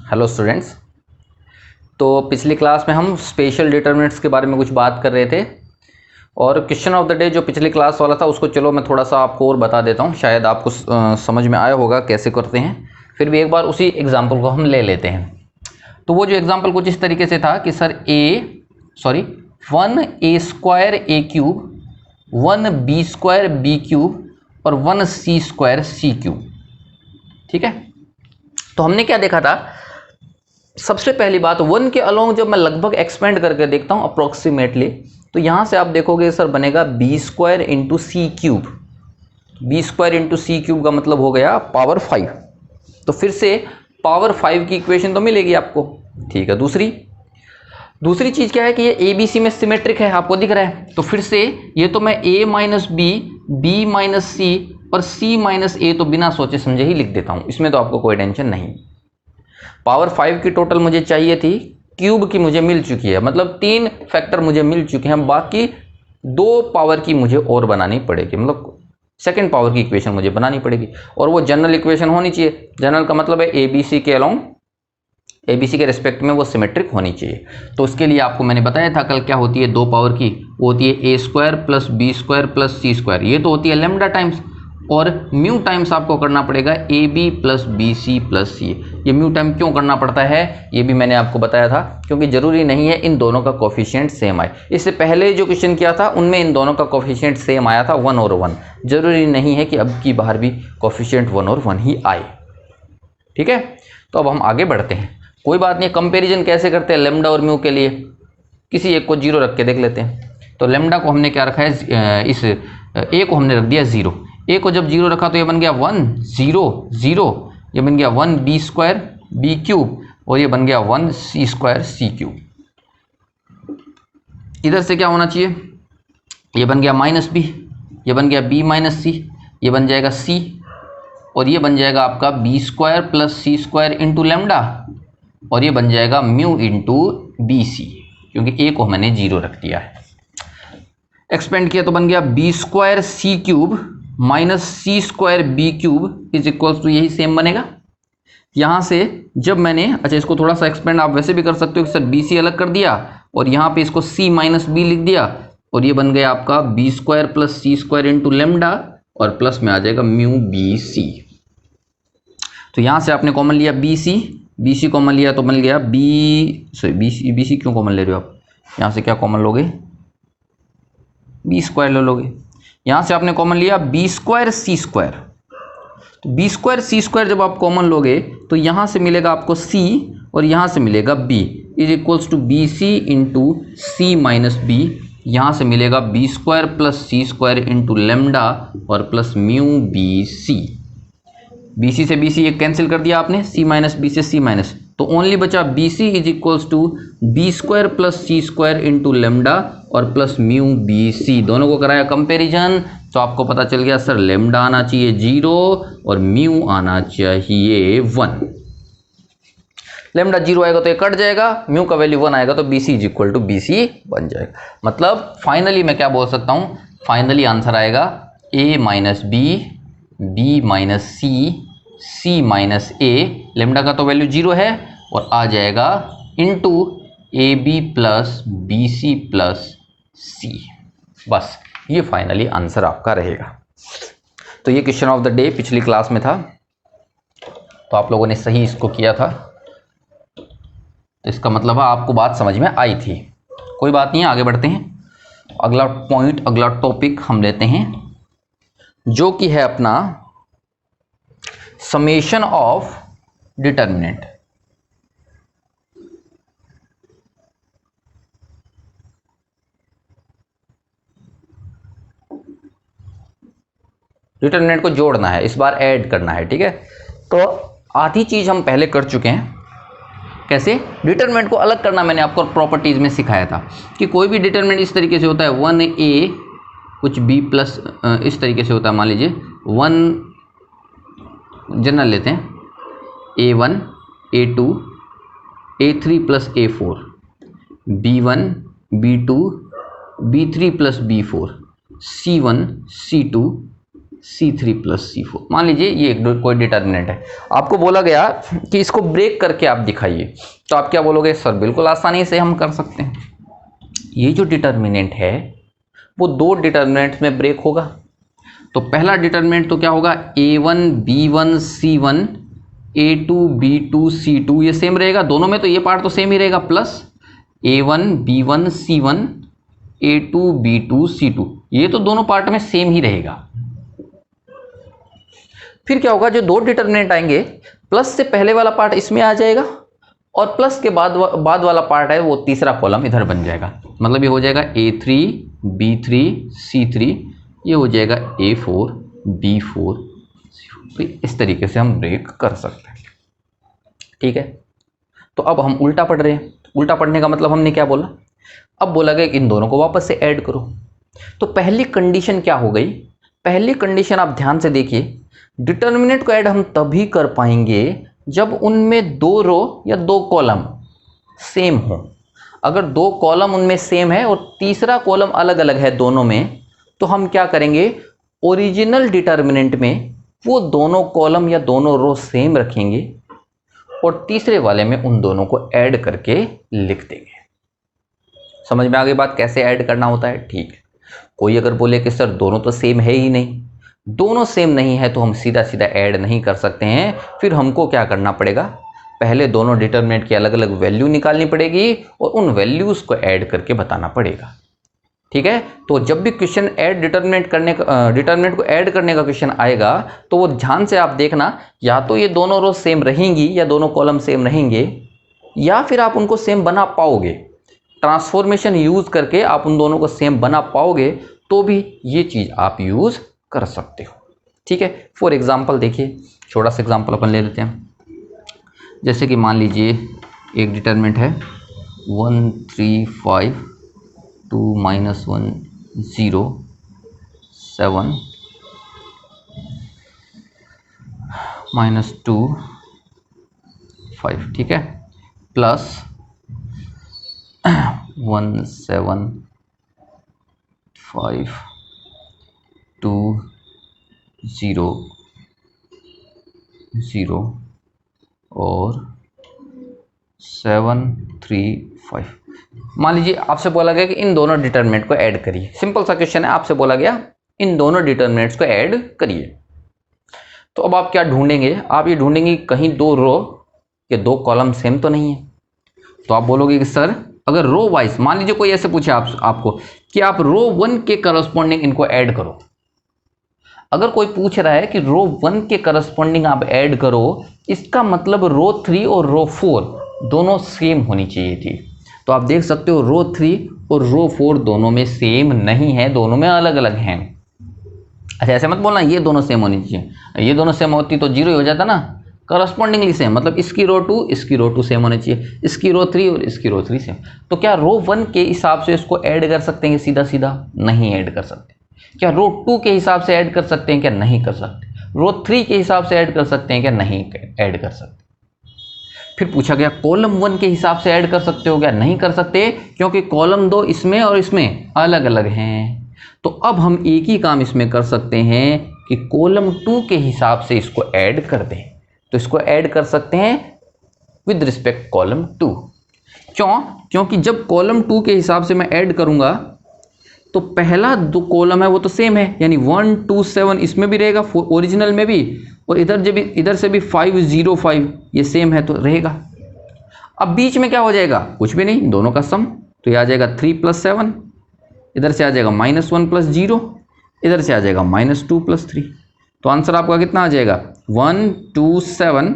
Hello students. तो पिछली class में हम स्पेशल डिटरमिनेंट्स के बारे में कुछ बात कर रहे थे और क्वेश्चन ऑफ द डे जो पिछली क्लास वाला था उसको चलो मैं थोड़ा सा आपको और बता देता हूँ, शायद आपको समझ में आया होगा कैसे करते हैं। फिर भी एक बार उसी एग्जाम्पल को हम ले लेते हैं। तो वो जो एग्जाम्पल कुछ इस तरीके से था कि sir 1a² a³ 1b² b³ और 1c² c³। ठीक है, तो हमने क्या देखा था, सबसे पहली बात 1 के अलोंग जब मैं लगभग एक्सपेंड करके देखता हूं अप्रोक्सीमेटली, तो यहां से आप देखोगे सर बनेगा b² into c³ b² into c³ का मतलब हो गया पावर 5। तो फिर से पावर 5 की इक्वेशन तो मिलेगी आपको। ठीक है, दूसरी चीज क्या है कि ये ABC में सिमेट्रिक है, आपको दिख रहा है। तो फिर से ये तो मैं a minus B, b minus C और c माइनस ए तो बिना सोचे समझे ही लिख देता हूं, इसमें तो आपको कोई टेंशन नहीं। पावर 5 की टोटल मुझे चाहिए थी, क्यूब की मुझे मिल चुकी है, मतलब 3 फैक्टर मुझे मिल चुके हैं। बाकी 2 पावर की मुझे और बनानी पड़ेगी, मतलब सेकंड पावर की इक्वेशन मुझे बनानी पड़ेगी और वो जनरल इक्वेशन होनी चाहिए। जनरल का मतलब है ABC के अलोंग, ABC के रिस्पेक्ट में वो सिमेट्रिक होनी चाहिए। तो उसके लिए आपको मैंने बताया था कल क्या होती है 2 पावर की, वो होती है a² plus b² plus c²। ये तो होती है लैम्डा टाइम्स, और म्यू टाइम्स आपको करना पड़ेगा AB plus BC plus C। ये म्यू टाइम क्यों करना पड़ता है ये भी मैंने आपको बताया था, क्योंकि जरूरी नहीं है इन दोनों का कोफिशिएंट सेम आए। इससे पहले जो क्वेश्चन किया था उनमें इन दोनों का कोफिशिएंट सेम आया था 1 और 1। जरूरी नहीं है कि अब की बार भी कोफिशिएंट 1 और 1 ही आए। ठीक है, तो अब हम आगे बढ़ते हैं। कोई बात नहीं, कंपेरिजन कैसे करते हैं लैम्डा और म्यू के लिए, किसी एक को 0 रख के देख लेते हैं। तो लैम्डा को हमने क्या रखा है, इस ए को हमने रख दिया 0। ए को जब 0 रखा तो ये बन गया 1 0 0, ये बन गया 1b² b³ और ये बन गया 1c² c³। इधर से क्या होना चाहिए, ये बन गया -b, ये बन गया b माइनस सी, ये बन जाएगा c और ये बन जाएगा आपका b² plus c² into lambda और ये बन जाएगा म्यू इंटू BC, क्योंकि ए को मैंने 0 रख दिया है। एक्सपेंड किया तो बन गया b² c³ minus c² b³ is equals to, यही सेम बनेगा। यहां से जब मैंने, अच्छा इसको थोड़ा सा एक्सपेंड आप वैसे भी कर सकते हो कि सर BC अलग कर दिया और यहाँ पे इसको c माइनस बी लिख दिया और ये बन गया आपका b² plus c² into lambda और प्लस में आ जाएगा म्यू BC। तो यहां से आपने कॉमन लिया BC कॉमन लिया तो बन गया BC क्यों कॉमन ले रहे हो आप, यहां से क्या कॉमन लोगे, b² ले लोगे। यहां से आपने कॉमन लिया b² c², तो b² c² जब आप कॉमन लोगे तो यहां से मिलेगा आपको c और यहां से मिलेगा b is equals to BC into c minus B. यहां से मिलेगा b² plus c² into lambda और प्लस म्यू BC। BC से BC एक कैंसिल कर दिया आपने, c माइनस बी से c माइनस, तो ओनली बचा BC is equals to b² plus c² into lambda और प्लस म्यू BC। दोनों को कराया कंपैरिजन तो आपको पता चल गया सर लैम्डा आना चाहिए 0 और म्यू आना चाहिए 1। लैम्डा 0 आएगा तो ये कट जाएगा, म्यू का वैल्यू 1 आएगा तो BC is equal to BC बन जाएगा। मतलब फाइनली मैं क्या बोल सकता हूं, फाइनली आंसर आएगा A minus B, B minus C, C minus A। Lambda का तो वैल्यू 0 है और आ जाएगा into AB plus BC plus C। बस ये फाइनली आंसर आपका रहेगा। तो ये क्वेश्चन ऑफ द डे पिछली क्लास में था, तो आप लोगों ने सही इसको किया था, तो इसका मतलब है आपको बात समझ में आई थी। कोई बात नहीं है, आगे बढ़ते हैं। अगला पॉइंट, अगला टॉपिक हम लेते हैं जो कि है अपना समेशन ऑफ डिटरमिनेंट। डिटरमिनेंट को जोड़ना है, इस बार ऐड करना है। ठीक है, तो आधी चीज हम पहले कर चुके हैं। कैसे डिटरमिनेंट को अलग करना मैंने आपको प्रॉपर्टीज में सिखाया था कि कोई भी डिटरमिनेंट इस तरीके से होता है 1a कुछ b प्लस इस तरीके से होता है। मान लीजिए 1 जनरल लेते हैं, a1 a2 a3 plus a4, b1 b2 b3 plus b4, c1 c2 C3 plus C4। मान लीजिए ये कोई डिटर्मिनेंट है, आपको बोला गया कि इसको ब्रेक करके आप दिखाइए, तो आप क्या बोलोगे? सर बिल्कुल आसानी से हम कर सकते हैं। ये जो डिटर्मिनेंट है वो दो डिटर्मिनेंट्स में ब्रेक होगा। तो पहला डिटर्मिनेंट तो क्या होगा? A1 B1 C1 A2 B2 C2, ये सेम रहेगा दोनों में, तो ये पार्ट तो सेम ही रहेगा, plus A1 B1 C1 A2 B2 C2, ये तो दोनों पार्ट में सेम ही रहेगा। फिर क्या होगा? जो दो डिटर्मिनेंट आएंगे, प्लस से पहले वाला पार्ट इसमें आ जाएगा और प्लस के बाद वाला पार्ट है वो तीसरा कॉलम इधर बन जाएगा। मतलब ये हो जाएगा A3 B3 C3, ये हो जाएगा A4 B4 C4। तो इस तरीके से हम ब्रेक कर सकते हैं। ठीक है, तो अब हम उल्टा पढ़ रहे हैं। उल्टा पढ़ने का मतलब हमने क्या बोला? अब बोला गया इन दोनों को वापस से ऐड करो। तो पहली कंडीशन क्या हो गई? पहली कंडीशन आप ध्यान से देखिए, डिटर्मिनेंट को ऐड हम तभी कर पाएंगे जब उनमें दो रो या दो कॉलम सेम हो। अगर दो कॉलम उनमें सेम है और तीसरा कॉलम अलग अलग है दोनों में, तो हम क्या करेंगे? ओरिजिनल डिटर्मिनेंट में वो दोनों कॉलम या दोनों रो सेम रखेंगे और तीसरे वाले में उन दोनों को ऐड करके लिख देंगे। समझ में आ गई बात कैसे ऐड करना होता है? ठीक है। कोई अगर बोले कि सर दोनों तो सेम है ही नहीं, दोनों सेम नहीं है तो हम सीधा सीधा ऐड नहीं कर सकते हैं। फिर हमको क्या करना पड़ेगा? पहले दोनों डिटर्मिनेंट की अलग अलग वैल्यू निकालनी पड़ेगी और उन वैल्यूज को ऐड करके बताना पड़ेगा। ठीक है, तो जब भी क्वेश्चन ऐड डिटर्मिनेंट को ऐड करने का क्वेश्चन आएगा तो वो ध्यान से आप देखना, या तो ये दोनों रो सेम रहेंगी या दोनों कॉलम सेम रहेंगे, या फिर आप उनको सेम बना पाओगे। ट्रांसफॉर्मेशन यूज करके आप उन दोनों को सेम बना पाओगे तो भी ये चीज आप यूज कर सकते हो। ठीक है, फॉर एग्जाम्पल देखिए, छोटा सा एग्जाम्पल अपन ले लेते हैं। जैसे कि मान लीजिए एक डिटर्मिनेंट है 1 3 5 2 -1 0 7 -2 5, ठीक है, प्लस 1 7 5 2 0 0 और 7 3 5। मान लीजिए आपसे बोला गया कि इन दोनों डिटर्मिनेंट को ऐड करिए। सिंपल सा क्वेश्चन है, आपसे बोला गया इन दोनों डिटर्मिनेंट्स को ऐड करिए। तो अब आप क्या ढूंढेंगे? आप ये ढूंढेंगे कहीं दो रो के दो कॉलम सेम तो नहीं है। तो आप बोलोगे कि सर अगर रो वाइज, मान लीजिए कोई ऐसे पूछे आपको कि आप रो 1 के करस्पॉन्डिंग इनको ऐड करो। अगर कोई पूछ रहा है कि रो 1 के करस्पॉन्डिंग आप ऐड करो, इसका मतलब रो 3 और रो 4 दोनों सेम होनी चाहिए थी। तो आप देख सकते हो रो 3 और रो 4 दोनों में सेम नहीं है, दोनों में अलग अलग हैं। अच्छा ऐसे मत बोलना ये दोनों सेम होनी चाहिए, ये दोनों सेम होती तो जीरो ही हो जाता ना। करस्पॉन्डिंगली सेम मतलब इसकी रो 2 इसकी रो 2 सेम होनी चाहिए, इसकी रो 3 और इसकी रो 3 सेम। तो क्या रो 1 के हिसाब से इसको ऐड कर सकते हैं सीधा सीधा? नहीं ऐड कर सकते। क्या रो 2 के हिसाब से ऐड कर सकते हैं? क्या नहीं कर सकते। रो 3 के हिसाब से ऐड कर सकते हैं? क्या नहीं ऐड कर सकते। फिर पूछा गया कॉलम 1 के हिसाब से ऐड कर सकते हो? क्या नहीं कर सकते, क्योंकि कॉलम 2 इसमें और इसमें अलग अलग हैं। तो अब हम एक ही काम इसमें कर सकते हैं कि कॉलम 2 के हिसाब से इसको ऐड कर दें। तो इसको ऐड कर सकते हैं विद रिस्पेक्ट कॉलम 2। क्यों? क्योंकि जब कॉलम 2 के हिसाब से मैं ऐड करूंगा तो पहला दो कॉलम है वो तो सेम है, यानी 1 2 7 इसमें भी रहेगा, ओरिजिनल में भी, और इधर से भी 5 0 5 ये सेम है तो रहेगा। अब बीच में क्या हो जाएगा? कुछ भी नहीं, दोनों का सम। तो ये आ जाएगा 3 + 7, इधर से आ जाएगा -1 + 0, इधर से आ जाएगा -2 + 3। तो आंसर आपका कितना आ जाएगा? 1 2 7,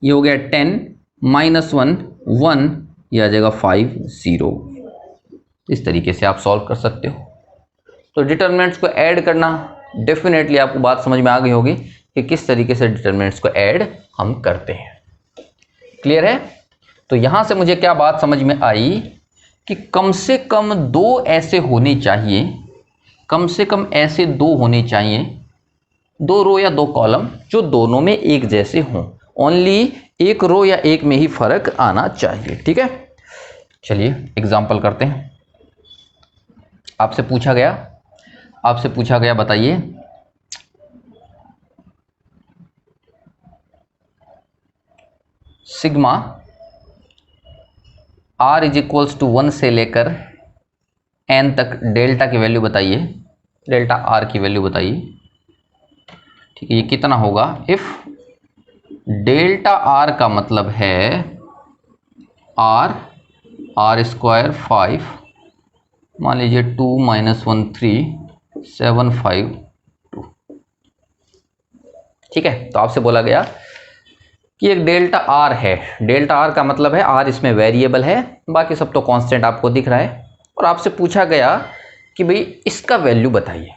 ये हो गया 10 -1 1, ये आ जाएगा 5 0। इस तरीके से आप सॉल्व कर सकते हो। तो डिटर्मिनेंट्स को ऐड करना, डेफिनेटली आपको बात समझ में आ गई होगी कि किस तरीके से डिटर्मिनेंट्स को ऐड हम करते हैं। क्लियर है? तो यहां से मुझे क्या बात समझ में आई कि कम से कम दो ऐसे होने चाहिए, कम से कम ऐसे दो होने चाहिए, दो रो या दो कॉलम जो दोनों में एक जैसे हों। ओनली एक रो या एक में ही फर्क आना चाहिए। ठीक है, चलिए एग्जाम्पल करते हैं। आपसे पूछा गया बताइए sigma r is equals to 1 से लेकर n तक डेल्टा की वैल्यू बताइए, डेल्टा r की वैल्यू बताइए। ठीक है, ये कितना होगा? इफ डेल्टा r का मतलब है r स्क्वायर 5, मान लीजिए 2 - 1 3 7 5 2। ठीक है, तो आपसे बोला गया कि एक डेल्टा आर है, डेल्टा आर का मतलब है आर इसमें वेरिएबल है, बाकी सब तो कांस्टेंट आपको दिख रहा है। और आपसे पूछा गया कि भाई इसका वैल्यू बताइए,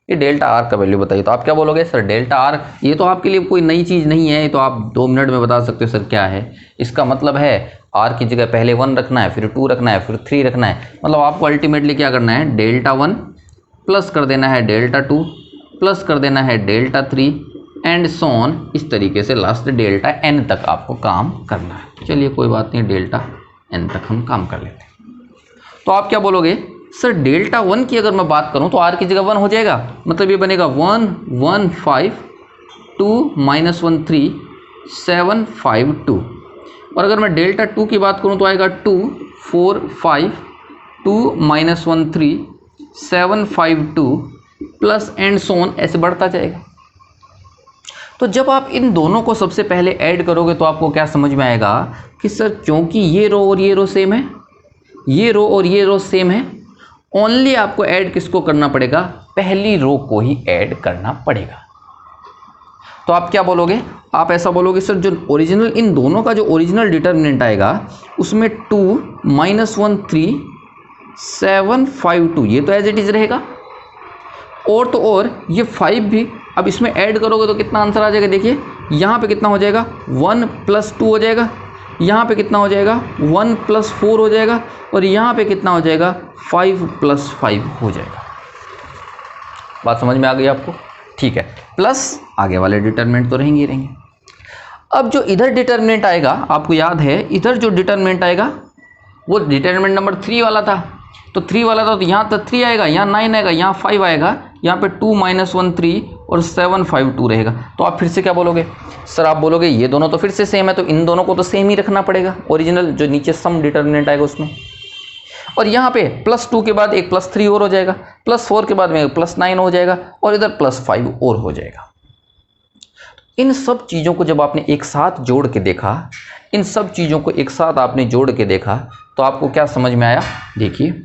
ये डेल्टा आर का वैल्यू बताइए। तो आप क्या बोलोगे? सर डेल्टा आर, ये तो आपके लिए कोई नई चीज़ नहीं है, ये तो आप 2 मिनट में बता सकते हो सर क्या है। इसका मतलब है आर की जगह पहले 1 रखना है, फिर 2 रखना है, फिर 3 रखना है। मतलब आपको अल्टीमेटली क्या करना है? डेल्टा 1 प्लस कर देना है डेल्टा 2 प्लस कर देना है डेल्टा 3 एंड सो ऑन, इस तरीके से लास्ट डेल्टा n तक आपको काम करना है। चलिए कोई बात नहीं, डेल्टा n तक हम काम कर लेते हैं। तो आप क्या बोलोगे? सर डेल्टा 1 की अगर मैं बात करूं तो r की जगह 1 हो जाएगा, मतलब ये बनेगा 1 1 5 2 - 1 3 7 5 2। और अगर मैं डेल्टा 2 की बात करूं तो आएगा 2 4 5 2 - 1 3 7 5 2 प्लस एंड सो ऑन, ऐसे बढ़ता जाएगा। तो जब आप इन दोनों को सबसे पहले ऐड करोगे तो आपको क्या समझ में आएगा कि सर क्योंकि ये रो और ये रो सेम है, ये रो और ये रो सेम है, ओनली आपको ऐड किसको करना पड़ेगा? पहली रो को ही ऐड करना पड़ेगा। तो आप क्या बोलोगे? आप ऐसा बोलोगे सर जो ओरिजिनल, इन दोनों का जो ओरिजिनल डिटर्मिनेंट आएगा उसमें 2 - 1 3 7 5 2, ये तो एज इट इज रहेगा। और तो और ये 5 भी अब इसमें ऐड करोगे तो कितना आंसर आ जाएगा? देखिए यहाँ पे कितना हो जाएगा? 1 + 2 हो जाएगा, यहाँ पे कितना हो जाएगा? 1 + 4 हो जाएगा, और यहाँ पे कितना हो जाएगा? 5 + 5 हो जाएगा। बात समझ में आ गई आपको? ठीक है, प्लस आगे वाले डिटरमिनेंट तो रहेंगे ही रहेंगे। अब जो इधर डिटरमिनेंट आएगा, आपको याद है इधर जो डिटरमिनेंट आएगा वो डिटरमिनेंट नंबर 3 वाला था। तो 3 वाला था तो यहाँ तक 3 आएगा, यहाँ 9 आएगा, यहाँ 5 आएगा, यहाँ पे 2 - 1 3 और 7 5 2 रहेगा। तो आप फिर से क्या बोलोगे? सर आप बोलोगे ये दोनों तो फिर से सेम है, तो इन दोनों को तो सेम ही रखना पड़ेगा, ओरिजिनल जो नीचे सम डिटरमिनेंट आएगा उसमें। और यहाँ पे +2 के बाद एक +3 और हो जाएगा, +4 के बाद में +9 हो जाएगा, और इधर +5 और हो जाएगा। इन सब चीज़ों को जब आपने एक साथ जोड़ के देखा, इन सब चीज़ों को एक साथ आपने जोड़ के देखा तो आपको क्या समझ में आया? देखिए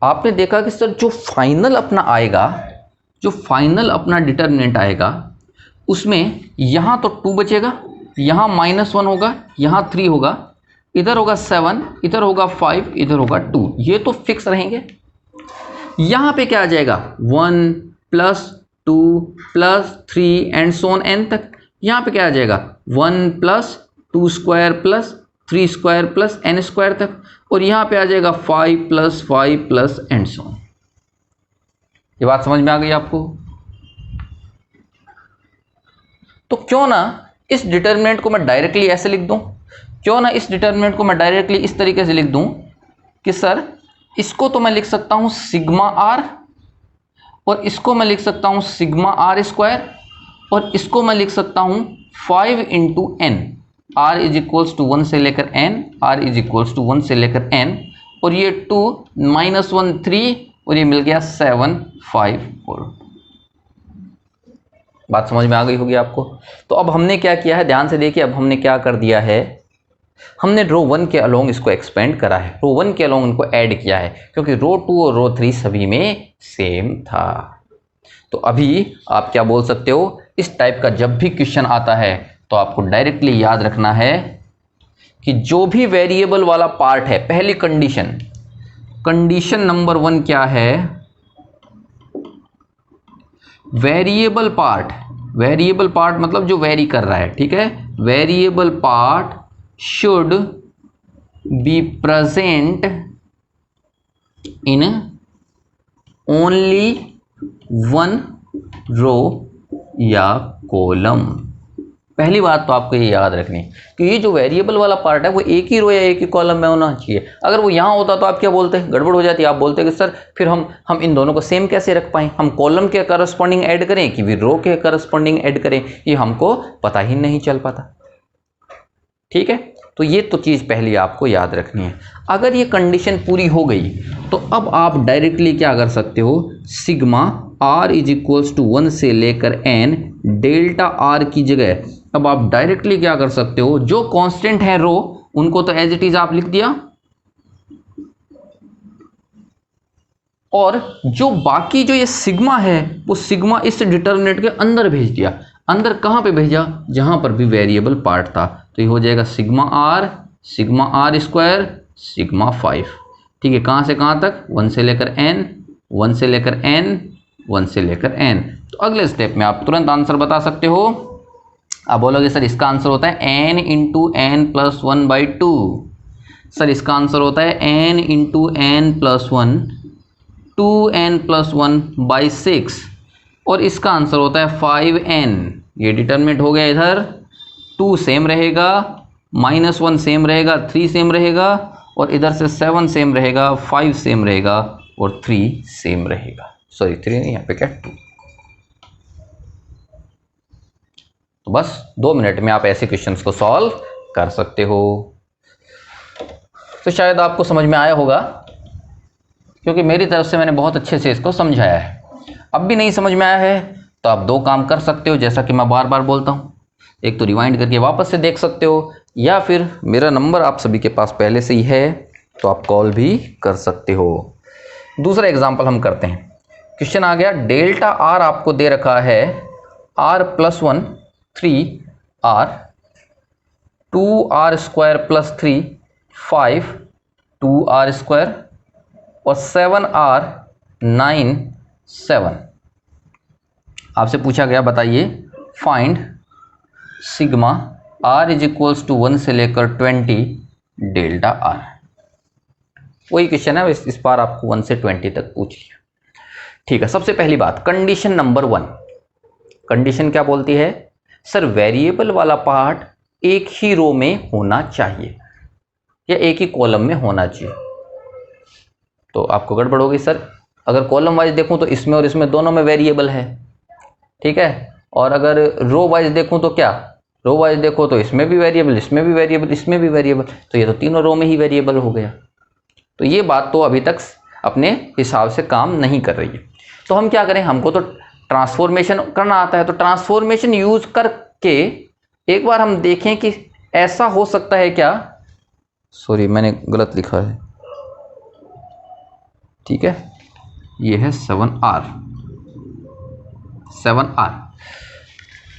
आपने देखा कि सर जो फाइनल अपना आएगा, जो फाइनल अपना डिटरमिनेंट आएगा उसमें यहाँ तो 2 बचेगा, यहाँ -1 होगा, यहाँ 3 होगा, इधर होगा 7, इधर होगा 5, इधर होगा 2, ये तो फिक्स रहेंगे। यहाँ पे क्या आ जाएगा? 1 + 2 + 3 एंड सो ऑन n तक। यहाँ पे क्या आ जाएगा? 1 + 2 स्क्वायर + 3 स्क्वायर + n स्क्वायर तक, और यहाँ पे आ जाएगा 5 + 5 + एंड सो ऑन। ये बात समझ में आ गई आपको? तो क्यों ना इस डिटरमिनेंट को मैं डायरेक्टली ऐसे लिख दूं, क्यों ना इस डिटरमिनेंट को मैं डायरेक्टली इस तरीके से लिख दूं कि सर इसको तो मैं लिख सकता हूं सिग्मा r, और इसको मैं लिख सकता हूं सिग्मा r², और इसको मैं लिख सकता हूं 5 × n, r = 1 से लेकर n, r = 1 से लेकर n, और ये 2 - 1 3, और ये मिल गया 7 5 4। बात समझ में आ गई होगी आपको? तो अब हमने क्या किया है, ध्यान से देखिए, अब हमने क्या कर दिया है, हमने रो 1 के अलोंग इसको एक्सपेंड करा है, रो 1 के अलोंग इनको ऐड किया है, क्योंकि रो 2 और रो 3 सभी में सेम था। तो अभी आप क्या बोल सकते हो, इस टाइप का जब भी क्वेश्चन आता है तो आपको डायरेक्टली याद रखना है कि जो भी वेरिएबल वाला पार्ट है, पहली कंडीशन, कंडीशन नंबर 1 क्या है? वेरिएबल पार्ट, वेरिएबल पार्ट मतलब जो वेरी कर रहा है, ठीक है, variable part should be present in only 1 रो या कॉलम। पहली बात तो आपको ये याद रखनी कि ये जो वेरिएबल वाला पार्ट है वो एक ही रो या एक ही कॉलम में होना चाहिए। अगर वो यहाँ होता तो आप क्या बोलते हैं? गड़बड़ हो जाती। आप बोलते कि सर फिर हम इन दोनों को सेम कैसे रख पाएं, हम कॉलम के करस्पॉन्डिंग ऐड करें कि रो के करस्पॉन्डिंग ऐड करें, ये हमको पता ही नहीं चल पाता। ठीक है, तो ये तो चीज़ पहली आपको याद रखनी है। अगर ये कंडीशन पूरी हो गई तो अब आप डायरेक्टली क्या कर सकते हो, sigma r is equals to 1 से लेकर n डेल्टा r की जगह अब आप डायरेक्टली क्या कर सकते हो, जो कांस्टेंट है रो उनको तो एज इट इज आप लिख दिया, और जो बाकी जो ये सिग्मा है वो सिग्मा इस डिटर्मिनेंट के अंदर भेज दिया। अंदर कहाँ पे भेजा, जहां पर भी वेरिएबल पार्ट था। तो ये हो जाएगा सिग्मा आर स्क्वायर सिग्मा 5। ठीक है, कहाँ से कहाँ तक, 1 से लेकर n, 1 से लेकर n, 1 से लेकर n। तो अगले स्टेप में आप तुरंत आंसर बता सकते हो। आप बोलोगे सर इसका आंसर होता है n into N plus 1/2। Sir इसका आंसर होता है n into N plus 1, 2n plus 1/6, और इसका आंसर होता है 5n। ये डिटर्मिनेंट हो गया, इधर 2 सेम रहेगा, -1 सेम रहेगा, 3 सेम रहेगा, और इधर से 7 सेम रहेगा, 5 सेम रहेगा, और 3 सेम रहेगा। सॉरी 3 नहीं, यहाँ पे क्या 2। तो बस 2 मिनट में आप ऐसे क्वेश्चंस को सॉल्व कर सकते हो। तो शायद आपको समझ में आया होगा, क्योंकि मेरी तरफ से मैंने बहुत अच्छे से इसको समझाया है। अब भी नहीं समझ में आया है तो आप 2 काम कर सकते हो, जैसा कि मैं बार बार बोलता हूँ। एक तो रिवाइंड करके वापस से देख सकते हो, या फिर मेरा नंबर आप सभी के पास पहले से ही है तो आप कॉल भी कर सकते हो। दूसरा एग्जाम्पल हम करते हैं। क्वेश्चन आ गया, डेल्टा आर आपको दे रखा है r+1 3r, 2r² + 3 5 2r² और 7r 9 7। आपसे पूछा गया, बताइए find sigma r is equals to 1 से लेकर 20 डेल्टा r। वही क्वेश्चन है, इस बार आपको 1 से 20 तक पूछ लिया। ठीक है, सबसे पहली बात कंडीशन नंबर 1। कंडीशन क्या बोलती है, सर वेरिएबल वाला पार्ट एक ही रो में होना चाहिए या एक ही कॉलम में होना चाहिए। तो आपको गड़बड़ होगी, सर अगर कॉलम वाइज देखूं तो इसमें और इसमें दोनों में वेरिएबल है, ठीक है, और अगर रो वाइज देखूं तो क्या, रो वाइज देखो तो इसमें भी वेरिएबल, इसमें भी वेरिएबल, इसमें भी वेरिएबल, तो ये तो तीनों रो में ही वेरिएबल हो गया। तो ये बात तो अभी तक अपने हिसाब से काम नहीं कर रही है। तो हम क्या करें, हमको तो ट्रांसफॉर्मेशन करना आता है, तो ट्रांसफॉर्मेशन यूज करके एक बार हम देखें कि ऐसा हो सकता है क्या। सॉरी मैंने गलत लिखा है, ठीक है, ये है 7r।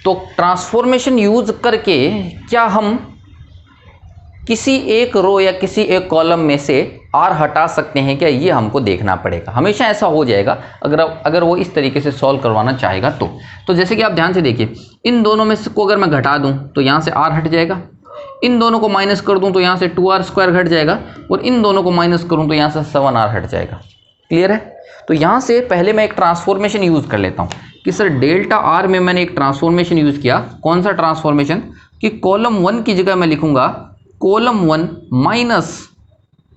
तो ट्रांसफॉर्मेशन यूज करके क्या हम किसी एक रो या किसी एक कॉलम में से r हटा सकते हैं क्या, ये हमको देखना पड़ेगा। हमेशा ऐसा हो जाएगा अगर वो इस तरीके से सॉल्व करवाना चाहेगा तो जैसे कि आप ध्यान से देखिए, इन दोनों में से को अगर मैं घटा दूं तो यहाँ से r हट जाएगा, इन दोनों को माइनस कर दूं तो यहाँ से 2r² घट जाएगा, और इन दोनों को माइनस करूं तो यहाँ से 7r हट जाएगा। क्लियर है। तो यहाँ से पहले मैं एक ट्रांसफॉर्मेशन यूज कर लेता हूँ कि सर डेल्टा r में मैंने एक ट्रांसफॉर्मेशन यूज किया। कौन सा ट्रांसफॉर्मेशन, कि कॉलम 1 की जगह मैं लिखूंगा कॉलम 1 माइनस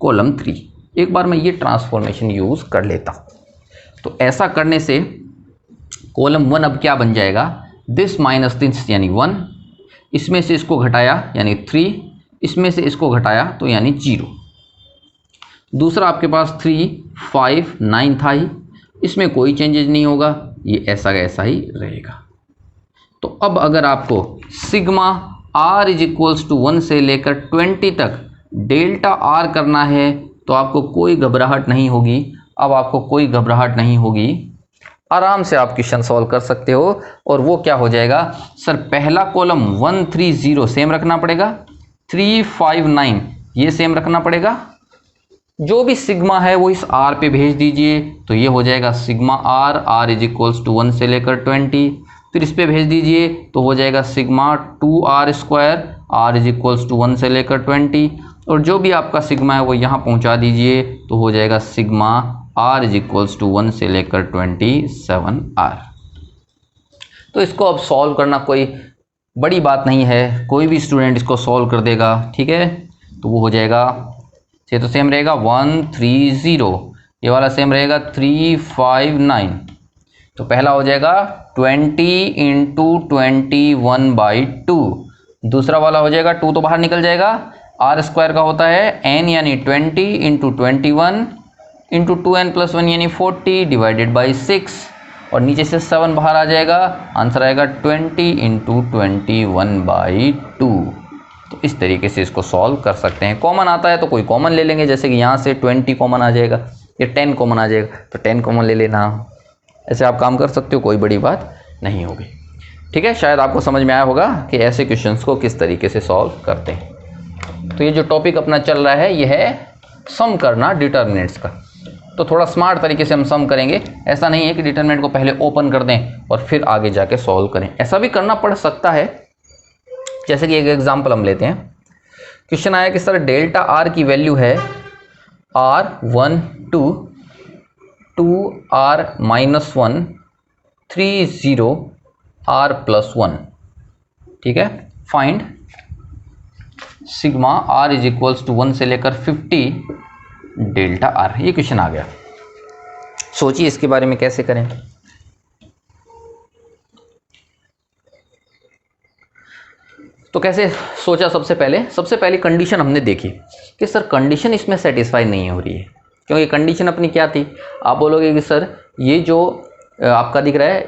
कॉलम 3। एक बार मैं ये ट्रांसफॉर्मेशन यूज कर लेता हूँ। तो ऐसा करने से कॉलम 1 अब क्या बन जाएगा, दिस माइनस दिस यानी 1, इसमें से इसको घटाया यानी 3, इसमें से इसको घटाया तो यानी 0। दूसरा आपके पास 3 5 9 था ही, इसमें कोई चेंजेस नहीं होगा, ये ऐसा का ऐसा ही रहेगा। तो अब अगर आपको sigma r is equals to 1 से लेकर 20 तक डेल्टा r करना है तो आपको कोई घबराहट नहीं होगी। अब आपको कोई घबराहट नहीं होगी, आराम से आप क्वेश्चन सॉल्व कर सकते हो। और वो क्या हो जाएगा, सर पहला कॉलम 1 3 0 सेम रखना पड़ेगा, 3 5 9 ये सेम रखना पड़ेगा, जो भी सिग्मा है वो इस r पे भेज दीजिए। तो ये हो जाएगा sigma r is equals to 1 से लेकर 20, फिर इस पे भेज दीजिए तो हो जाएगा sigma 2r² r is equals to 1 से लेकर 20, और जो भी आपका सिग्मा है वो यहाँ पहुँचा दीजिए तो हो जाएगा sigma r is equals to 1 से लेकर 27r। तो इसको अब सॉल्व करना कोई बड़ी बात नहीं है, कोई भी स्टूडेंट इसको सॉल्व कर देगा, ठीक है। तो वो हो जाएगा, ये तो सेम रहेगा 1 3 0, ये वाला सेम रहेगा 3 5 9। तो पहला हो जाएगा 20 × 21/2, दूसरा वाला हो जाएगा 2 तो बाहर निकल जाएगा, आर स्क्वायर का होता है n यानी 20 इंटू 21 इंटू 2n प्लस 1 यानी 40 डिवाइडेड बाई 6 और नीचे से 7 बाहर आ जाएगा, आंसर आएगा 20 इंटू 21/2। तो इस तरीके से इसको सॉल्व कर सकते हैं। कॉमन आता है तो कोई कॉमन ले लेंगे, जैसे कि यहाँ से 20 कॉमन आ जाएगा या 10 कॉमन आ जाएगा तो 10 कॉमन ले लेना। ऐसे आप काम कर सकते हो, कोई बड़ी बात नहीं होगी। ठीक है, शायद आपको समझ में आया होगा कि ऐसे क्वेश्चंस को किस तरीके से सॉल्व करते हैं। तो ये जो टॉपिक अपना चल रहा है ये है सम करना डिटर्मिनेंट्स का। तो थोड़ा स्मार्ट तरीके से हम सम करेंगे, ऐसा नहीं है कि डिटर्मिनेंट को पहले ओपन कर दें और फिर आगे जाके सॉल्व करें, ऐसा भी करना पड़ सकता है। जैसे कि एक एग्जांपल हम लेते हैं। क्वेश्चन आया कि सर डेल्टा आर की वैल्यू है R1 2 2R-1 30 R+1। ठीक है, find sigma R is equals to 1 से लेकर 50 डेल्टा आर। ये क्वेश्चन आ गया। सोचिए इसके बारे में कैसे करें। तो कैसे सोचा, सबसे पहले कंडीशन हमने देखी कि सर कंडीशन इसमें सेटिस्फाई नहीं हो रही है, क्योंकि कंडीशन अपनी क्या थी। आप बोलोगे कि सर ये जो आपका दिख रहा है,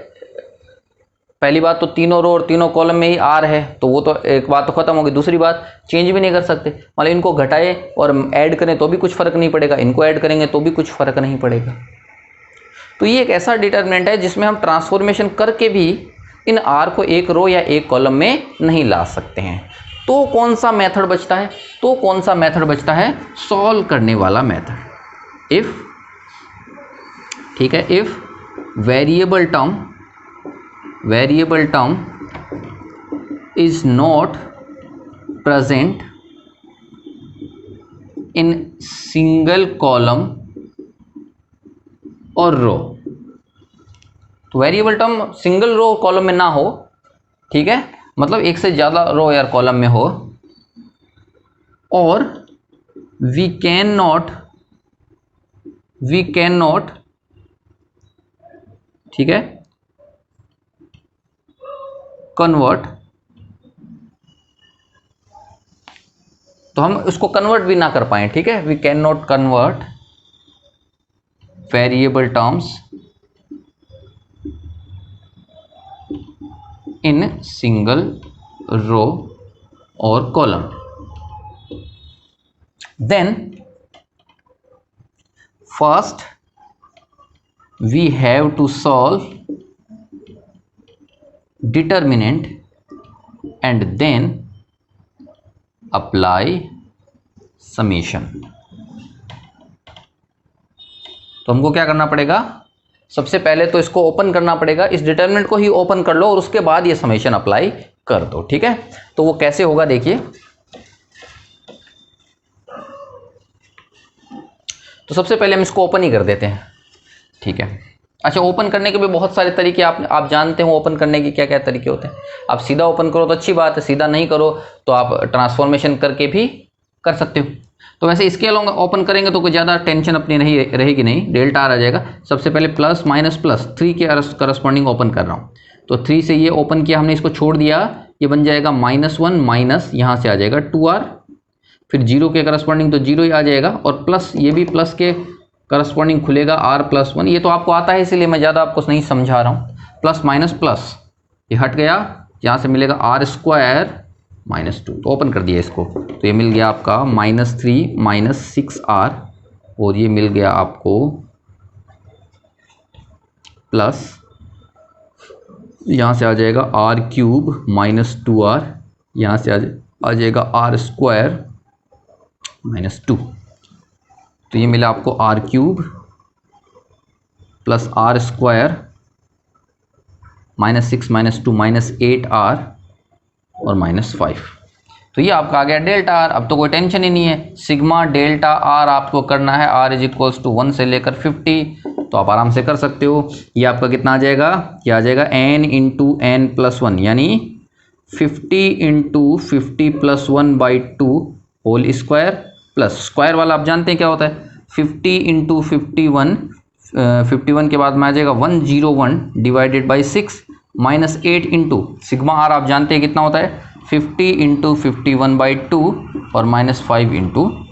पहली बात तो तीनों रो और तीनों कॉलम में ही आर है, तो वो तो एक बात तो खत्म होगी। दूसरी बात, चेंज भी नहीं कर सकते, मतलब इनको घटाए और ऐड करें तो भी कुछ फर्क नहीं पड़ेगा, इनको ऐड करेंगे तो भी कुछ फर्क नहीं पड़ेगा। तो ये एक ऐसा डिटरमिनेंट है जिसमें हम ट्रांसफॉर्मेशन करके भी इन आर को एक रो या एक कॉलम में नहीं ला सकते हैं। तो कौन सा मेथड बचता है? सॉल्व करने वाला मेथड। इफ, ठीक है, if variable term is not present in single column और रो। तो variable term single row column में ना हो, ठीक है, मतलब एक से ज़्यादा रो या कॉलम में हो, और वी कैन नॉट, ठीक है, कन्वर्ट, तो हम उसको कन्वर्ट भी ना कर पाए, ठीक है, we can not convert variable terms in single row और column, then first we have to solve determinant and then apply summation। तो हमको क्या करना पड़ेगा? सबसे पहले तो इसको ओपन करना पड़ेगा, इस डिटरमिनेंट को ही ओपन कर लो और उसके बाद ये समेशन अप्लाई कर दो। ठीक है, तो वो कैसे होगा देखिए। तो सबसे पहले हम इसको ओपन ही कर देते हैं। ठीक है, अच्छा, ओपन करने के भी बहुत सारे तरीके आप जानते हो। ओपन करने के क्या क्या तरीके होते हैं। आप सीधा ओपन करो तो अच्छी बात है, सीधा नहीं करो तो आप ट्रांसफॉर्मेशन करके भी कर सकते हो। तो वैसे इसके अलावा ओपन करेंगे तो कोई ज़्यादा टेंशन अपनी नहीं रहेगी, नहीं, डेल्टा आर आ जाएगा। सबसे पहले प्लस माइनस प्लस 3 के करस्पॉन्डिंग ओपन कर रहा हूँ। तो 3 से ये ओपन किया हमने, इसको छोड़ दिया, ये बन जाएगा -1 माइनस यहाँ से आ जाएगा 2r, फिर 0 के करस्पॉन्डिंग तो 0 ही आ जाएगा, और प्लस ये भी प्लस के करस्पॉन्डिंग खुलेगा r+1। ये तो आपको आता है इसीलिए मैं ज़्यादा आपको नहीं समझा रहा हूँ। प्लस माइनस प्लस ये हट गया, यहाँ से मिलेगा r² -2, तो ओपन कर दिया इसको, तो ये मिल गया आपका -3 -6r, और ये मिल गया आपको प्लस, यहाँ से आ जाएगा r³ -2r, यहाँ से आ जाएगा r² -2, तो ये मिला आपको r³ प्लस r² -6 -2 -8r और -5। तो ये आपका आ गया डेल्टा आर। अब तो कोई टेंशन ही नहीं है, सिग्मा डेल्टा आर आपको करना है r = 1 से लेकर 50, तो आप आराम से कर सकते हो। ये आपका कितना आ जाएगा? ये आ जाएगा n × n+1, यानी 50 × 50 + 1/2 होल स्क्वायर, प्लस स्क्वायर वाला आप जानते हैं क्या होता है, 50 × 51, 51 के बाद में आ जाएगा 101 / 6 -8 इंटू सिग्मा आर आप जानते हैं कितना होता है, 50 इंटू 51/2 और -5 इंटू 50।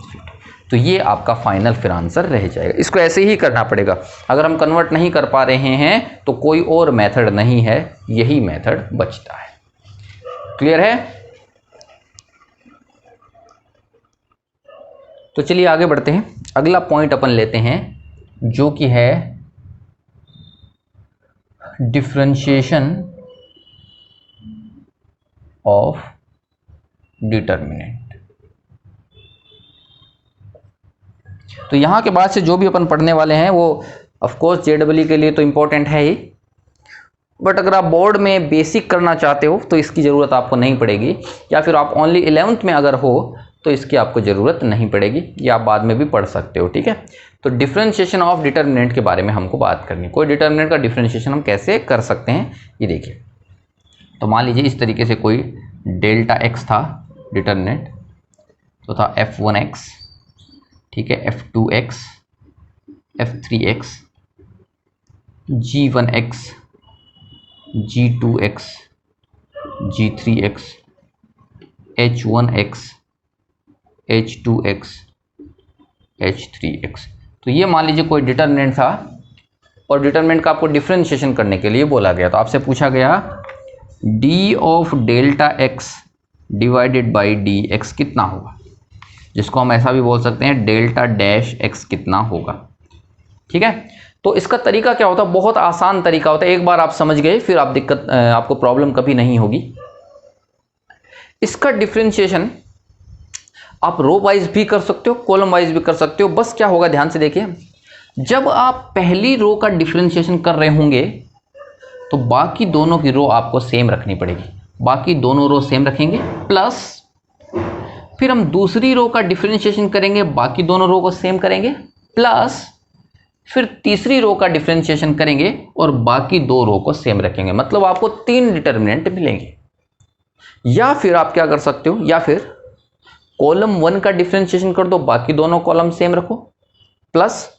तो ये आपका फाइनल फिर आंसर रह जाएगा। इसको ऐसे ही करना पड़ेगा। अगर हम कन्वर्ट नहीं कर पा रहे हैं तो कोई और मेथड नहीं है, यही मेथड बचता है। क्लियर है? तो चलिए आगे बढ़ते हैं। अगला पॉइंट अपन लेते हैं जो कि है डिफरेंशिएशन ऑफ डिटर्मिनेंट। तो यहां के बाद से जो भी अपन पढ़ने वाले हैं वो ऑफ कोर्स जेडब्ल्यू के लिए तो इंपॉर्टेंट है ही, बट अगर आप बोर्ड में बेसिक करना चाहते हो तो इसकी ज़रूरत आपको नहीं पड़ेगी, या फिर आप ओनली 11th में अगर हो तो इसकी आपको ज़रूरत नहीं पड़ेगी, या आप बाद में भी पढ़ सकते हो। ठीक है, तो डिफरेंशिएशन ऑफ डिटर्मिनेंट के बारे में हमको बात करनी। कोई डिटर्मिनेंट का डिफरेंशिएशन हम कैसे कर सकते हैं ये देखिए। तो मान लीजिए इस तरीके से कोई डेल्टा एक्स था डिटर्मिनेंट, तो था f1x, ठीक है, f2x, f3x, g1x, g2x, g3x, h1x, h2x, h3x। तो ये मान लीजिए कोई डिटर्मिनेंट था और डिटर्मिनेंट का आपको डिफरेंशिएशन करने के लिए बोला गया। तो आपसे पूछा गया d of delta x divided by D x कितना होगा, जिसको हम ऐसा भी बोल सकते हैं डेल्टा डैश x कितना होगा। ठीक है, तो इसका तरीका क्या होता है? बहुत आसान तरीका होता है। एक बार आप समझ गए फिर आप आपको प्रॉब्लम कभी नहीं होगी। इसका डिफरेंशिएशन आप रो वाइज भी कर सकते हो, कॉलम वाइज भी कर सकते हो। बस क्या होगा ध्यान से देखिए, जब आप पहली रो का डिफरेंशिएशन कर रहे होंगे तो बाकी दोनों की रो आपको सेम रखनी पड़ेगी। बाकी दोनों रो सेम रखेंगे, प्लस फिर हम दूसरी रो का डिफरेंशिएशन करेंगे, बाकी दोनों रो को सेम करेंगे, प्लस फिर तीसरी रो का डिफरेंशिएशन करेंगे और बाकी दो रो को सेम रखेंगे। मतलब आपको 3 डिटर्मिनेंट मिलेंगे। या फिर आप क्या कर सकते हो, या फिर कॉलम 1 का डिफरेंशिएशन कर दो, बाकी दोनों कॉलम सेम रखो, प्लस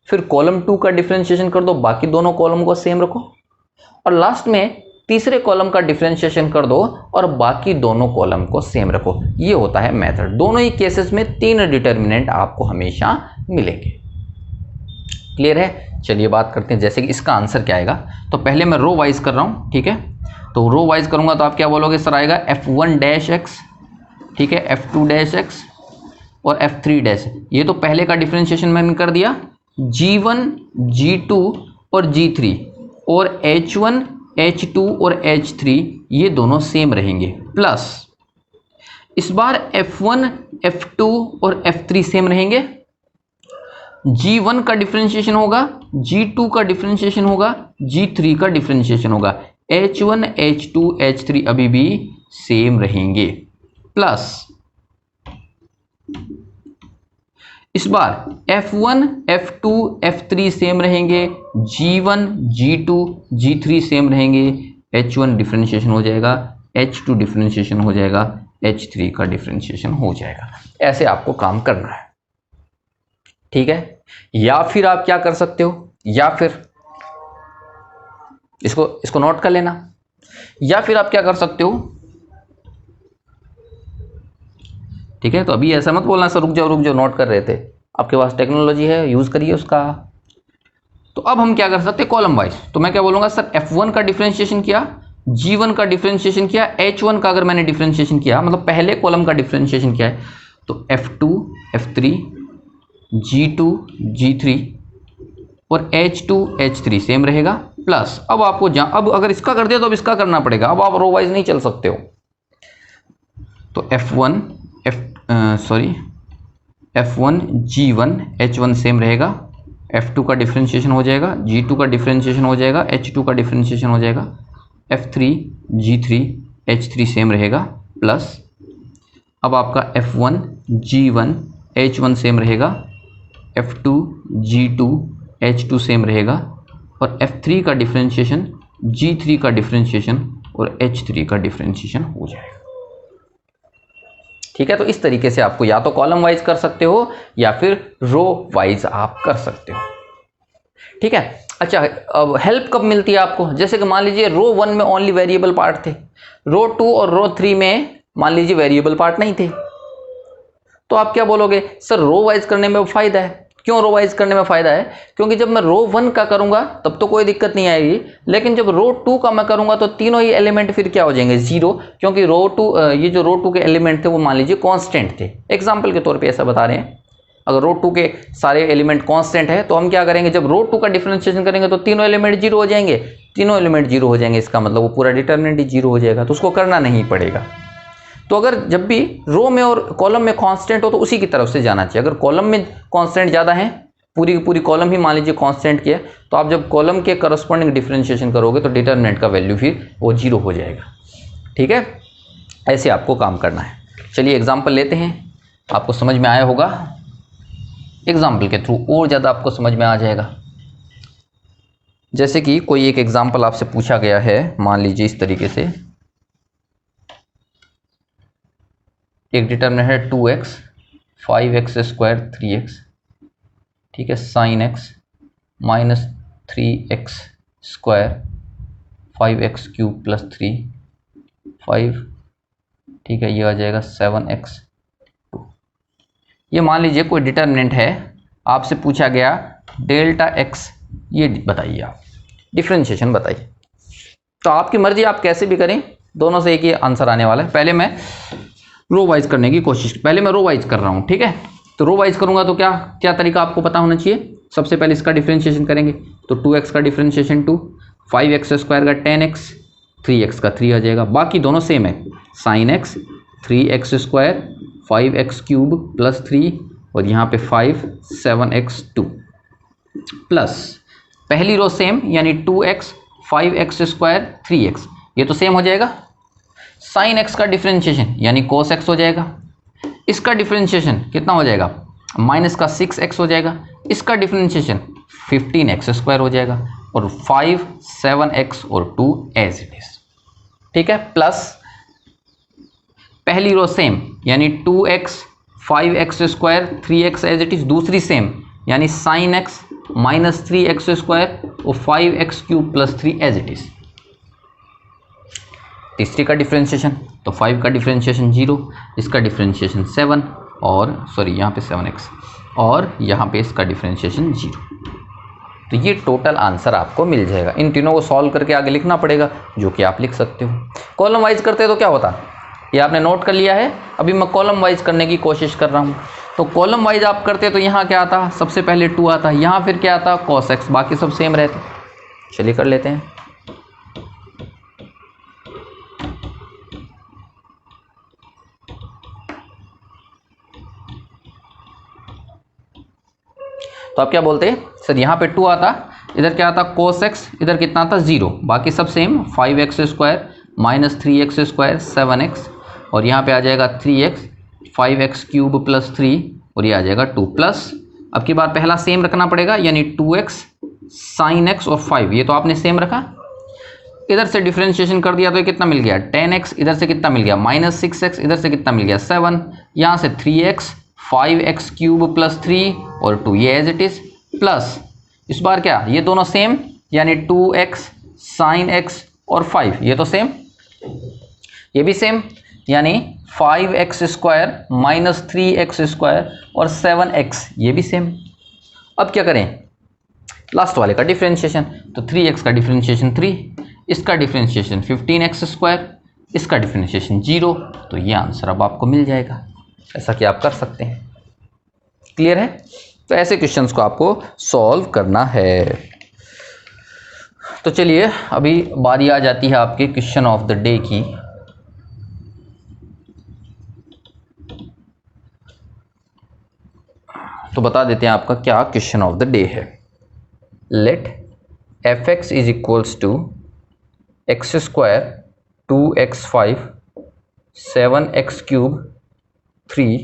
फिर कॉलम 2 का डिफरेंशिएशन कर दो, बाकी दोनों कॉलम को सेम रखो, और लास्ट में तीसरे कॉलम का डिफरेंशिएशन कर दो और बाकी दोनों कॉलम को सेम रखो। ये होता है मेथड। दोनों ही केसेस में 3 डिटर्मिनेंट आपको हमेशा मिलेंगे। क्लियर है? चलिए बात करते हैं जैसे कि इसका आंसर क्या आएगा। तो पहले मैं रो वाइज कर रहा हूं, ठीक है। तो रो वाइज करूंगा तो आप क्या बोलोगे सर? आएगा f1 डैश एक्स, ठीक है, f2 डैश एक्स और f3 डैश। ये तो पहले का डिफरेंशिएशन मैंने कर दिया। g1, g2 और g3 और h1, h2 और h3 ये दोनों सेम रहेंगे, प्लस इस बार f1, f2 और f3 सेम रहेंगे। g1 का डिफरेंशिएशन होगा, g2 का डिफरेंशिएशन होगा, g3 का डिफरेंशिएशन होगा। h1, h2, h3 अभी भी सेम रहेंगे, प्लस इस बार f1, f2, f3 सेम रहेंगे, g1, g2, g3 सेम रहेंगे, h1 डिफरेंशिएशन हो जाएगा, h2 डिफरेंशिएशन हो जाएगा, h3 का डिफरेंशिएशन हो जाएगा। ऐसे आपको काम करना है, ठीक है। या फिर आप क्या कर सकते हो, या फिर इसको नोट कर लेना, या फिर आप क्या कर सकते हो, ठीक है। तो अभी ऐसा मत बोलना सर रुक जाओ नोट कर रहे थे। आपके पास टेक्नोलॉजी है, यूज करिए उसका। तो अब हम क्या कर सकते हैं कॉलम वाइज। तो मैं क्या बोलूंगा सर f1 का डिफरेंशिएशन किया, g1 का डिफरेंशिएशन किया, h1 का अगर मैंने डिफरेंशिएशन किया मतलब पहले कॉलम का डिफरेंशिएशन किया है, तो f2, f3, g2, g3 और h2, h3 सेम रहेगा, प्लस अब आपको अब अगर इसका कर दिया तो अब इसका करना पड़ेगा। अब आप रो वाइज नहीं चल सकते हो। तो f1 g1 h1 सेम रहेगा, f2 का डिफरेंशिएशन हो जाएगा, g2 का डिफरेंशिएशन हो जाएगा, h2 का डिफरेंशिएशन हो जाएगा, f3 g3 h3 सेम रहेगा, प्लस अब आपका f1 g1 h1 सेम रहेगा, f2 g2 h2 सेम रहेगा, और f3 का डिफरेंशिएशन g3 का डिफरेंशिएशन और h3 का डिफरेंशिएशन हो जाएगा, ठीक है। तो इस तरीके से आपको या तो कॉलम वाइज कर सकते हो या फिर रो वाइज आप कर सकते हो, ठीक है। अच्छा, अब हेल्प कब मिलती है आपको? जैसे कि मान लीजिए रो 1 में ओनली वेरिएबल पार्ट थे, रो 2 और रो 3 में मान लीजिए वेरिएबल पार्ट नहीं थे, तो आप क्या बोलोगे, सर रो वाइज करने में फायदा है। क्यों रो वाइज करने में फायदा है? क्योंकि जब मैं रो 1 का करूंगा तब तो कोई दिक्कत नहीं आएगी, लेकिन जब रो 2 का मैं करूंगा तो तीनों ही एलिमेंट फिर क्या हो जाएंगे, जीरो, क्योंकि रो 2 ये जो रो 2 के एलिमेंट थे वो मान लीजिए कांस्टेंट थे। एग्जांपल के तौर पे ऐसा बता रहे हैं, अगर रो 2 के सारे एलिमेंट कांस्टेंट है तो हम क्या करेंगे, जब रो 2 का डिफरेंशिएशन करेंगे तो तीनों एलिमेंट जीरो हो जाएंगे, तीनों एलिमेंट जीरो हो जाएंगे, इसका मतलब वो पूरा डिटरमिनेंट ही जीरो हो जाएगा, तो उसको करना नहीं पड़ेगा। तो अगर जब भी रो में और कॉलम में कांस्टेंट हो तो उसी की तरफ से जाना चाहिए। अगर कॉलम में कांस्टेंट ज़्यादा है, पूरी की पूरी कॉलम ही मान लीजिए कांस्टेंट की है, तो आप जब कॉलम के करस्पॉन्डिंग डिफरेंशिएशन करोगे तो डिटरमिनेंट का वैल्यू फिर वो जीरो हो जाएगा। ठीक है, ऐसे आपको काम करना है। चलिए एग्जाम्पल लेते हैं, आपको समझ में आया होगा, एग्जाम्पल के थ्रू और ज़्यादा आपको समझ में आ जाएगा। जैसे कि कोई एक एग्जाम्पल आपसे पूछा गया है, मान लीजिए इस तरीके से, एक डिटरमिनेंट है 2x 5x स्क्वायर 3x, ठीक है, sine x minus 3x square 5x cube plus 3 5, ठीक है, ये आ जाएगा 7x 2। ये मान लीजिए कोई डिटरमिनेंट है, आपसे पूछा गया डेल्टा x, ये बताइए आप, डिफरेंशिएशन बताइए। तो आपकी मर्जी, आप कैसे भी करें, दोनों से एक ही आंसर आने वाला है। पहले मैं रो वाइज करने की कोशिश, पहले मैं रो वाइज कर रहा हूँ, ठीक है। तो रो वाइज करूंगा तो क्या क्या तरीका आपको पता होना चाहिए। सबसे पहले इसका डिफरेंशिएशन करेंगे, तो 2x का डिफरेंशिएशन 2, 5x स्क्वायर का 10x, 3x का 3 आ जाएगा, बाकी दोनों सेम है, sine x 3x square 5x cube plus 3, और यहाँ पे 5 7x 2 प्लस पहली रो सेम, यानी 2x 5x स्क्वायर 3x, ये तो सेम हो जाएगा। साइन x का डिफरेंशिएशन यानी cos x हो जाएगा, इसका डिफरेंशिएशन कितना हो जाएगा, माइनस का 6x हो जाएगा, इसका डिफरेंशिएशन 15x स्क्वायर हो जाएगा, और 5 7x और 2 एज इट इज, ठीक है, प्लस पहली रो सेम यानी 2x 5x स्क्वायर 3x एज इट इज, दूसरी सेम यानी sine x minus 3x square और 5x cube plus 3 as it is. तीसरी का डिफरेंशिएशन, तो 5 का डिफरेंशिएशन 0, इसका डिफरेंशिएशन 7, और सॉरी यहाँ पे 7x, और यहाँ पे इसका डिफरेंशिएशन 0। तो ये टोटल आंसर आपको मिल जाएगा। इन तीनों को सॉल्व करके आगे लिखना पड़ेगा, जो कि आप लिख सकते हो। कॉलम वाइज करते तो क्या होता, ये आपने नोट कर लिया है। अभी मैं कॉलम वाइज करने की कोशिश कर रहा हूँ। तो कॉलम वाइज आप करते तो यहाँ क्या आता, सबसे पहले 2 आता, यहाँ फिर क्या आता cos x, बाकी सब सेम रहते। चलिए कर लेते हैं। तो आप क्या बोलते हैं, सर यहाँ पे 2 आता, इधर क्या आता cos x, इधर कितना आता 0, बाकी सब same, 5x square minus 3x square 7x, और यहाँ पे आ जाएगा 3x 5x क्यूब प्लस 3, और ये आ जाएगा 2 प्लस, अब की बार पहला सेम रखना पड़ेगा, यानी 2x साइन x और 5, ये तो आपने सेम रखा। इधर से डिफरेंशिएशन कर दिया तो ये कितना मिल गया 10x, इधर से कितना मिल गया माइनस 6x, इधर से कितना मिल गया 7, यहाँ से 3x 5x क्यूब प्लस 3 और 2, ये एज इट इज, प्लस इस बार क्या, ये दोनों सेम, यानी 2x साइन x और 5, ये तो सेम, ये भी सेम, यानी 5x square minus 3x square और 7x, ये भी सेम। अब क्या करें, लास्ट वाले का डिफरेंशिएशन, तो 3x का डिफरेंशिएशन 3, इसका डिफरेंशिएशन 15x स्क्वायर, इसका डिफरेंशिएशन 0, तो ये आंसर अब आपको मिल जाएगा। ऐसा कि आप कर सकते हैं। क्लियर है? तो ऐसे क्वेश्चंस को आपको सॉल्व करना है। तो चलिए अभी बारी आ जाती है आपके क्वेश्चन ऑफ द डे की। तो बता देते हैं आपका क्या क्वेश्चन ऑफ द डे है। Let fx is equals to X square 2x5 7x cube 3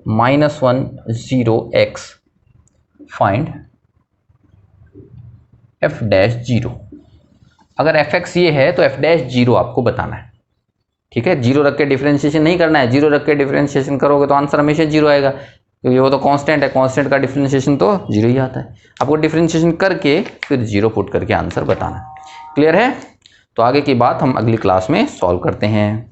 -1 0x find f dash 0। अगर fx ये है तो f डैश 0 आपको बताना है। ठीक है, 0 रख के डिफरेंशिएशन नहीं करना है। 0 रख के डिफरेंशिएशन करोगे तो आंसर हमेशा 0 आएगा, क्योंकि वो तो कांस्टेंट है, कांस्टेंट का डिफरेंशिएशन तो 0 ही आता है। आपको डिफरेंशिएशन करके फिर 0 पुट करके आंसर बताना है। क्लियर है? तो आगे की बात हम अगली क्लास में सॉल्व करते हैं।